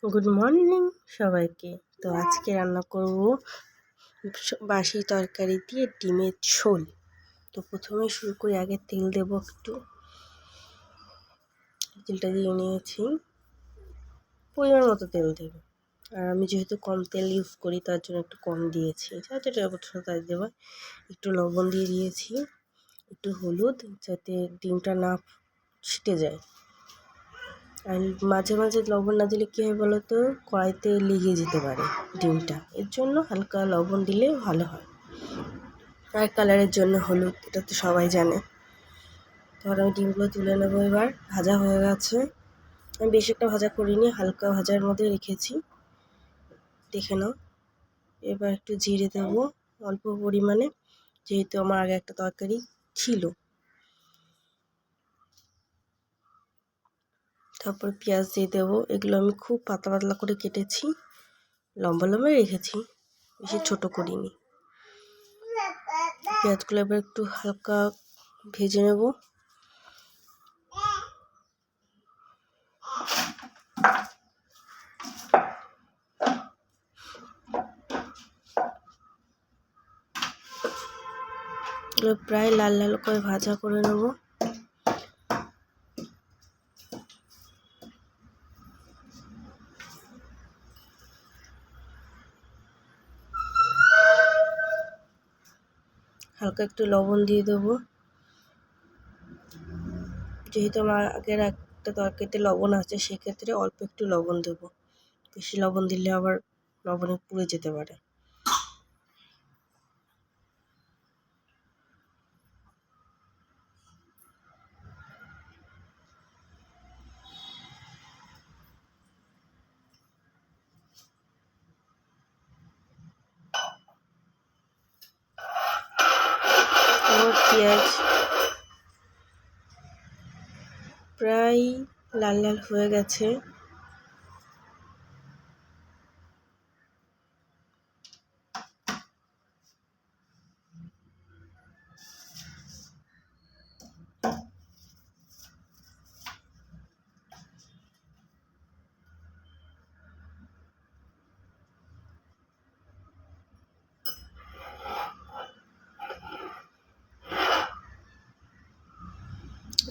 Good morning সবাইকে। তো আজকে রান্না করব বাসি তরকারি দিয়ে ডিমের ঝোল। তো প্রথমে শুরু করি, আগে তেল দেব, একটু তেলটা দিয়ে নিয়েছি, পরিমাণ মতো তেল দেব। আর আমি যেহেতু কম তেল ইউজ করি তার জন্য একটু কম দিয়েছি, যতটা অবশ্য তাই দেওয়া। একটু লবণ দিয়ে দিয়েছি, একটু হলুদ, যাতে ডিমটা না ছিটে যায়। আর মাঝে মাঝে লবণ না দিলে কী হয় বলো তো, কড়াইতে লেগে যেতে পারে ডিমটা, এর জন্য হালকা লবণ দিলে ভালো হয়। আর কালারের জন্য হলুদ, এটা তো সবাই জানে। তারপর আমি ডিমগুলো তুলে নেবো। এবার ভাজা হয়ে গেছে, আমি বেশি একটা ভাজা করিনি, হালকা ভাজার মধ্যে রেখেছি, দেখে নাও। এবার একটু জিরে দেবো অল্প পরিমাণে, যেহেতু আমার আগে একটা তরকারি ছিল। তারপর পেঁয়াজ দিয়ে দেবো, এগুলো আমি খুব পাতলা পাতলা করে কেটেছি, লম্বা লম্বা রেখেছি, বেশি ছোট করিনি। পেঁয়াজগুলো এবার একটু হালকা ভেজে নেব। প্রায় লাল লাল করে ভাজা করে নেব। হালকা একটু লবণ দিয়ে দেবো, যেহেতু আমার আগের একটা তরকারিতে লবণ আছে, সেক্ষেত্রে অল্প একটু লবণ দেবো, বেশি লবণ দিলে আবার লবণে পুড়ে যেতে পারে। পেঁয়াজ প্রায় লাল লাল হয়ে গেছে।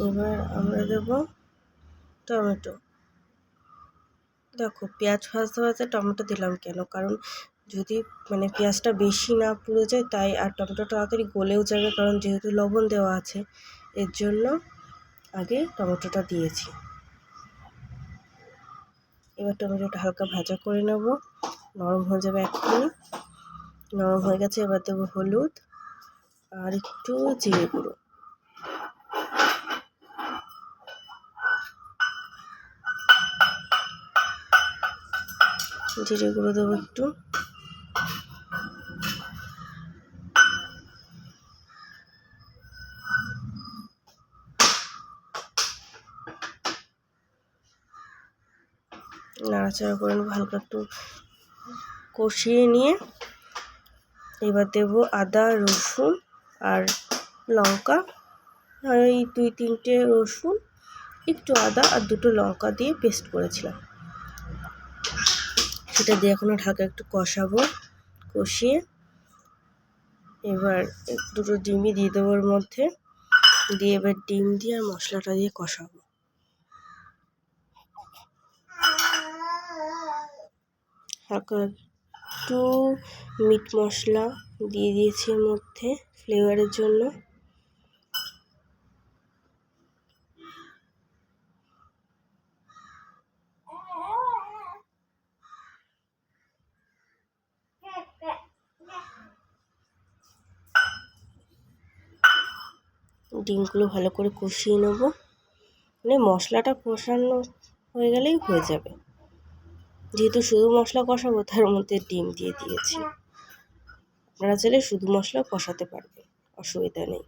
এবার আমরা দেব টমেটো। দেখো, পেঁয়াজ ভাজতে ভাজতে টমেটো দিলাম কেন, কারণ যদি পেঁয়াজটা বেশি না পুড়ে যায় তাই, আর টমেটো তাড়াতাড়ি গলেও যাবে, কারণ যেহেতু লবণ দেওয়া আছে, এর জন্য আগে টমেটোটা দিয়েছি। এবার টমেটোটা হালকা ভাজা করে নেব, নরম হয়ে যাবে এক্ষুনি। নরম হয়ে গেছে, এবার দেবো হলুদ আর একটু জিরে গুঁড়ো। জিরে গুঁড়ো দেবো একটু, নাড়াচাড়া করে নেবো, হালকা একটু কষিয়ে নিয়ে এবার দেবো আদা রসুন আর লঙ্কা, এই 2-3টে রসুন, একটু আদা আর 2টো লঙ্কা দিয়ে পেস্ট করেছিলাম, সেটা দিয়ে এখন ঢাকা একটু কষাবো। কষিয়ে এবার 2টো ডিমই দিয়ে দেবো ওর মধ্যে, দিয়ে এবার ডিম দিয়ে আর মশলাটা দিয়ে কষাবো। হালকা একটু মিট মশলা দিয়ে দিয়েছি এর মধ্যে ফ্লেভারের জন্য। ডিমগুলো ভালো করে কষিয়ে নেব, মশলাটা কষানো হয়ে গেলেই হয়ে যাবে, যেহেতু শুধু মশলা কষাবো তার মধ্যে ডিম দিয়ে দিয়েছি। আপনারা চাইলে শুধু মশলা কষাতে পারবেন, অসুবিধা নেই।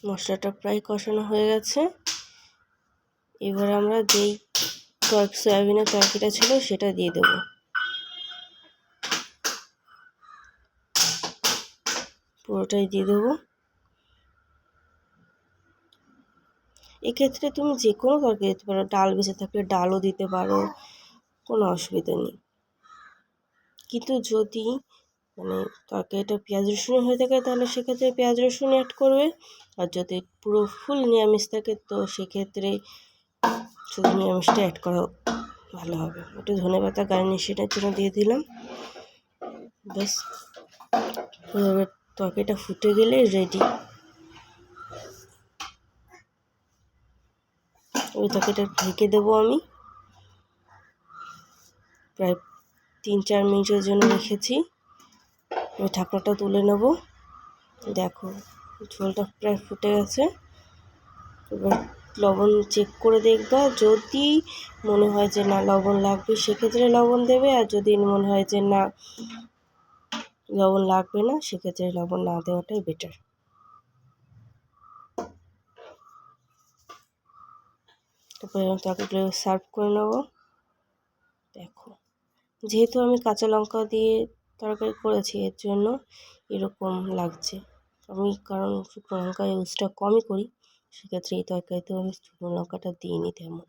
মশলাটা প্রায় কষানো হয়ে গেছে, এবার আমরা যেই সয়াবিনের তরকারিটা ছিল সেটা দিয়ে দেবো। পুরোটাই দিয়ে দেবো। এক্ষেত্রে তুমি যে কোনো তরকারি দিতে পারো, ডাল বেঁচে থাকলে ডালও দিতে পারো, কোনো অসুবিধা নেই। কিন্তু যদি মানে তরকারিটা পেঁয়াজ রসুন হয়ে থাকে তাহলে সেক্ষেত্রে পেঁয়াজ রসুন অ্যাড করবে, আর যদি পুরো ফুল নিরামিষ থাকে তো সেক্ষেত্রে শুধু নিরামিষটা অ্যাড করা ভালো হবে। একটু ধনেপাতা গার্নিশিংয়ের জন্য দিয়ে দিলাম। ব্যাস, এবার তরকারিটা ফুটে গেলে রেডি। ওই তরকারিটা ঢেকে দেবো আমি, প্রায় 3-4 মিনিটের জন্য রেখেছি। ওই ঢাকনাটা তুলে নেব। দেখো ঝোলটা প্রায় ফুটে গেছে। এবার লবণ চেক করে দেখবা, যদি মনে হয় যে না লবণ লাগবে সেক্ষেত্রে লবণ দেবে, আর যদি মনে হয় যে না লবণ লাগবে না সেক্ষেত্রে লবণ না দেওয়াটাই বেটার। তারপরে তরকারিটা সার্ভ করে নেব। দেখো যেহেতু আমি কাঁচা লঙ্কা দিয়ে তরকারি করেছি এর জন্য এরকম লাগছে। আমি কারণ শুকনো লঙ্কা ইউজটা কমই করি, সেক্ষেত্রে এই তরকারিতেও আমি শুকনো লঙ্কাটা দিইনি তেমন।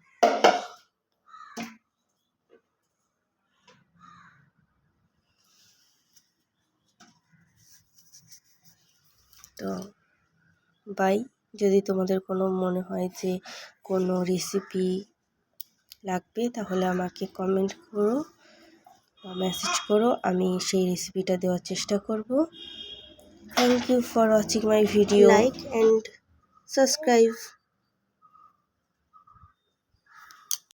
তো বাই, যদি তোমাদের কোনো মনে হয় যে কোনো রেসিপি লাগবে তাহলে আমাকে কমেন্ট করো বা মেসেজ করো, আমি সেই রেসিপিটা দেওয়ার চেষ্টা করব। Thank you for watching my video, like and subscribe.